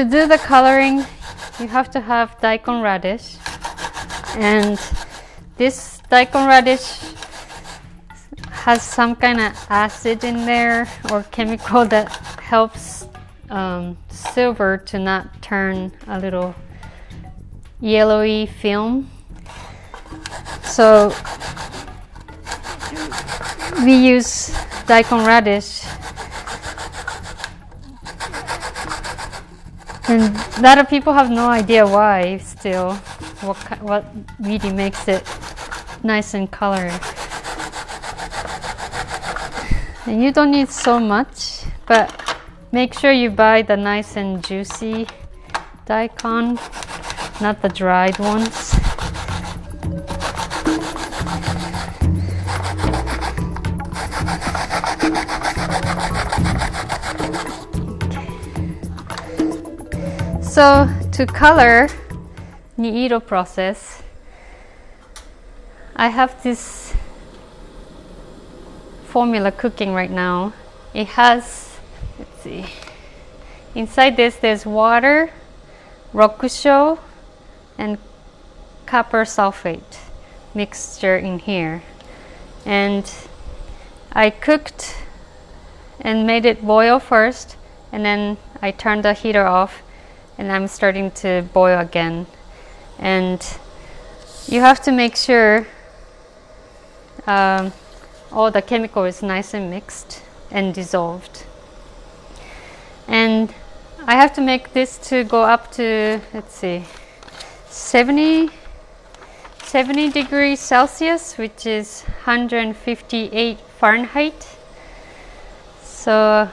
to do the coloring, you have to have daikon radish, and this daikon radish has some kind of acid in there or chemical that helps silver to not turn a little yellowy film. So we use daikon radish, and a lot of people have no idea why still, what really makes it nice and colored. And you don't need so much, but make sure you buy the nice and juicy daikon, not the dried ones. So to color Niiro process, I have this formula cooking right now. It has, let's see, inside this there's water, rokusho, and copper sulfate mixture in here. And I cooked and made it boil first, and then I turned the heater off, and I'm starting to boil again. And you have to make sure all the chemical is nice and mixed and dissolved. And I have to make this to go up to, let's see, 70 degrees Celsius, which is 158 Fahrenheit. So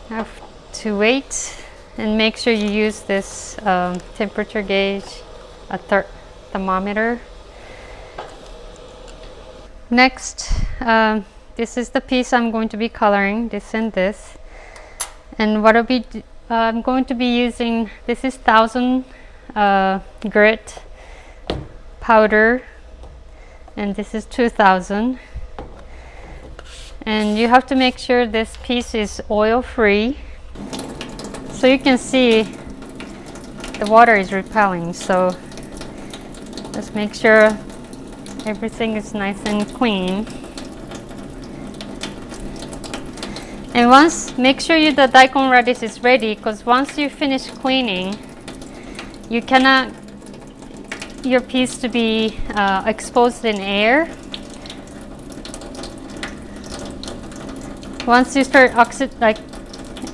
I have to wait and make sure you use this temperature gauge, a thermometer. Next, this is the piece I'm going to be coloring, this and this. And what I'm going to be using, this is 1000 grit powder, and this is 2000. And you have to make sure this piece is oil free. So you can see the water is repelling, so just make sure everything is nice and clean. And make sure the daikon radish is ready, because once you finish cleaning, you cannot your piece to be exposed in air. Once you start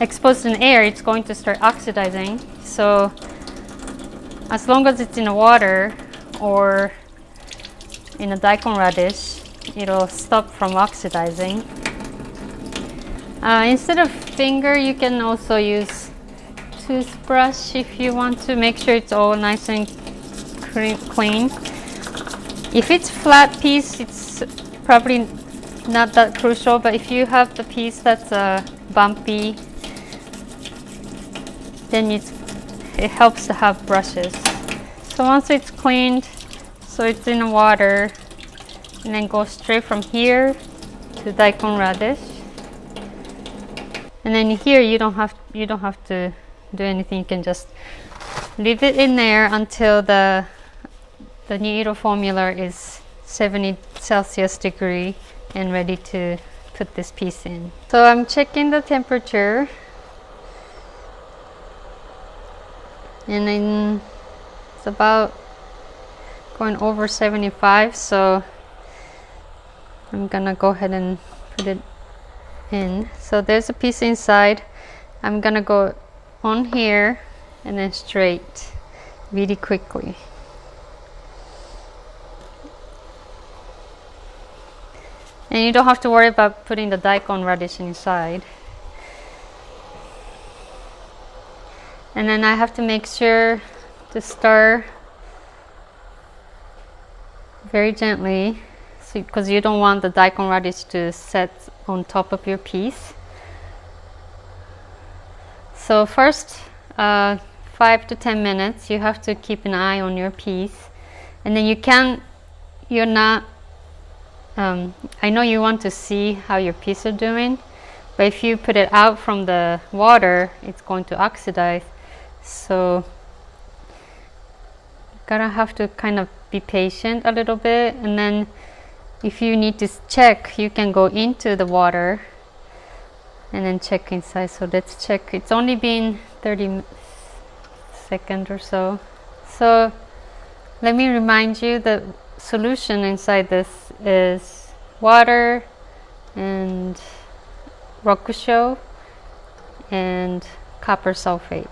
exposed in air, it's going to start oxidizing. So as long as it's in the water or in a daikon radish, it'll stop from oxidizing. Instead of finger, you can also use toothbrush if you want to make sure it's all nice and clean. If it's flat piece, it's probably not that crucial, but if you have the piece that's bumpy, then it helps to have brushes. So once it's cleaned, so it's in the water, and then go straight from here to daikon radish. And then here you don't have to do anything. You can just leave it in there until the Niiro formula is 70 Celsius degree and ready to put this piece in. So I'm checking the temperature, and then it's about going over 75, so I'm gonna go ahead and put it in. So there's a piece inside. I'm gonna go on here and then straight really quickly. And you don't have to worry about putting the daikon radish inside. And then I have to make sure to stir very gently, because you don't want the daikon radish to set on top of your piece. So first 5 to 10 minutes you have to keep an eye on your piece, and then I know you want to see how your piece are doing, But if you put it out from the water, it's going to oxidize. So gonna have to kind of be patient a little bit, and then if you need to check, you can go into the water and then check inside. So let's check. It's only been 30 seconds or so. So let me remind you, the solution inside this is water and rokusho and copper sulfate.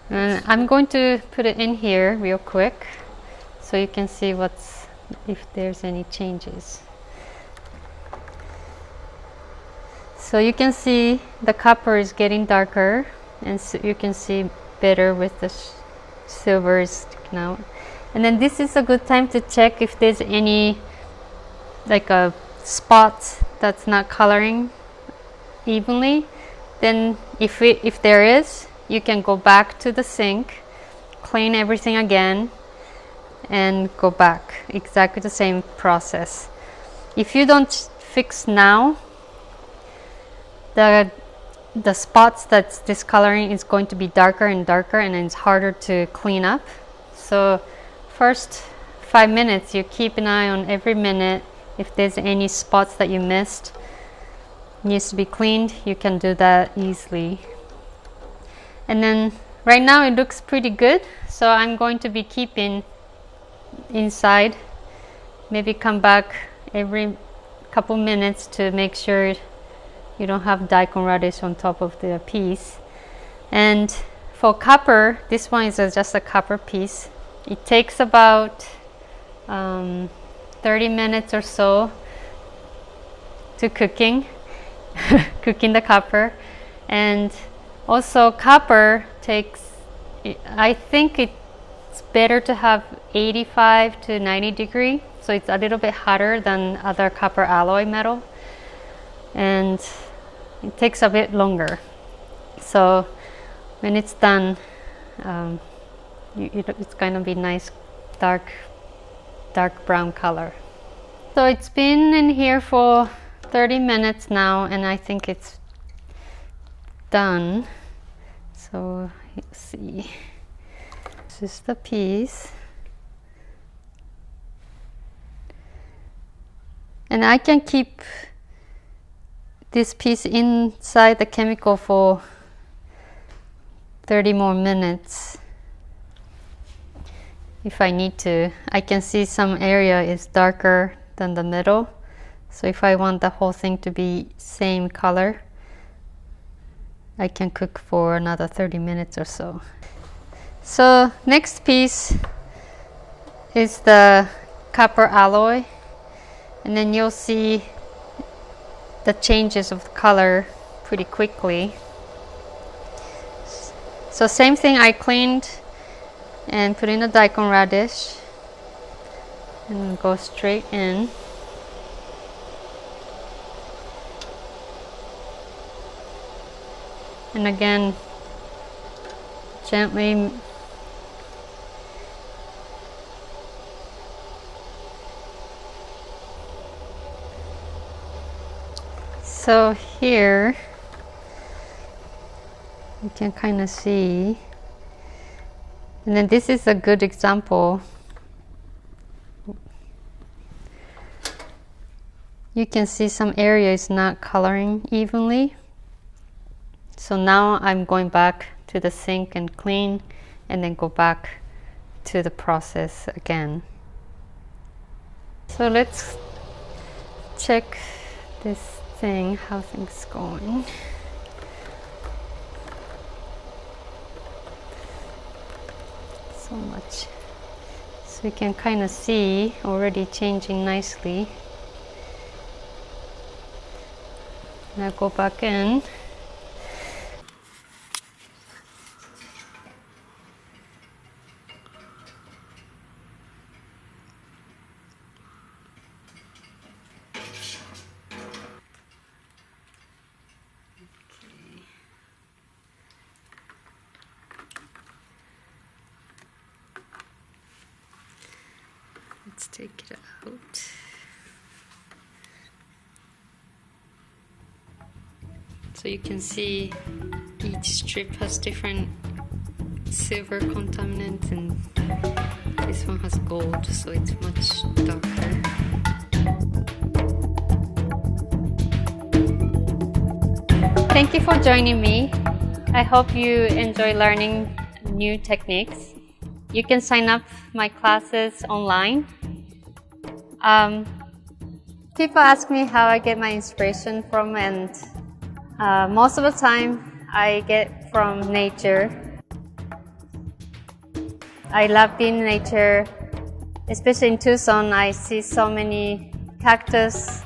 And I'm going to put it in here real quick so you can see if there's any changes. So you can see the copper is getting darker, and so you can see better with the silver is sticking out. And then this is a good time to check if there's any like a spot that's not coloring evenly. Then if there is, you can go back to the sink, clean everything again, and go back. Exactly the same process. If you don't fix now, the spots that's discoloring is going to be darker and darker, and it's harder to clean up. So first 5 minutes, you keep an eye on every minute. If there's any spots that you missed, needs to be cleaned, you can do that easily. And then right now it looks pretty good, so I'm going to be keeping inside. Maybe come back every couple minutes to make sure you don't have daikon radish on top of the piece. And for copper, this one is just a copper piece. It takes about 30 minutes or so to cooking the copper. And also copper takes, I think it's better to have 85 to 90 degree, so it's a little bit hotter than other copper alloy metal, and it takes a bit longer. So when it's done, it's going to be nice dark brown color. So it's been in here for 30 minutes now, and I think it's done. So let's see, this is the piece, and I can keep this piece inside the chemical for 30 more minutes if I need to. I can see some area is darker than the middle, so if I want the whole thing to be same color, I can cook for another 30 minutes or so. So next piece is the copper alloy, and then you'll see the changes of the color pretty quickly. So same thing, I cleaned and put in a daikon radish and go straight in. And again, gently so here you can kind of see, and then this is a good example. You can see some area is not coloring evenly. So now I'm going back to the sink and clean, and then go back to the process again. So let's check this thing, how things going. So much. So you can kind of see already changing nicely. Now go back in. Let's take it out. So you can see each strip has different silver contaminants, and this one has gold, so it's much darker. Thank you for joining me. I hope you enjoy learning new techniques. You can sign up my classes online. People ask me how I get my inspiration from, and most of the time I get from nature. I love being in nature, especially in Tucson. I see so many cactus,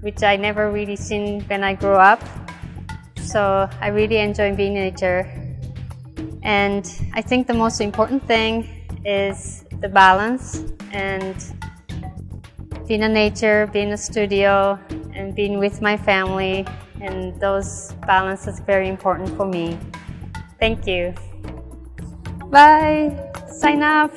which I never really seen when I grew up. So I really enjoy being in nature. And I think the most important thing is the balance, and being in nature, being in a studio, and being with my family, and those balances are very important for me. Thank you. Bye. Sign up.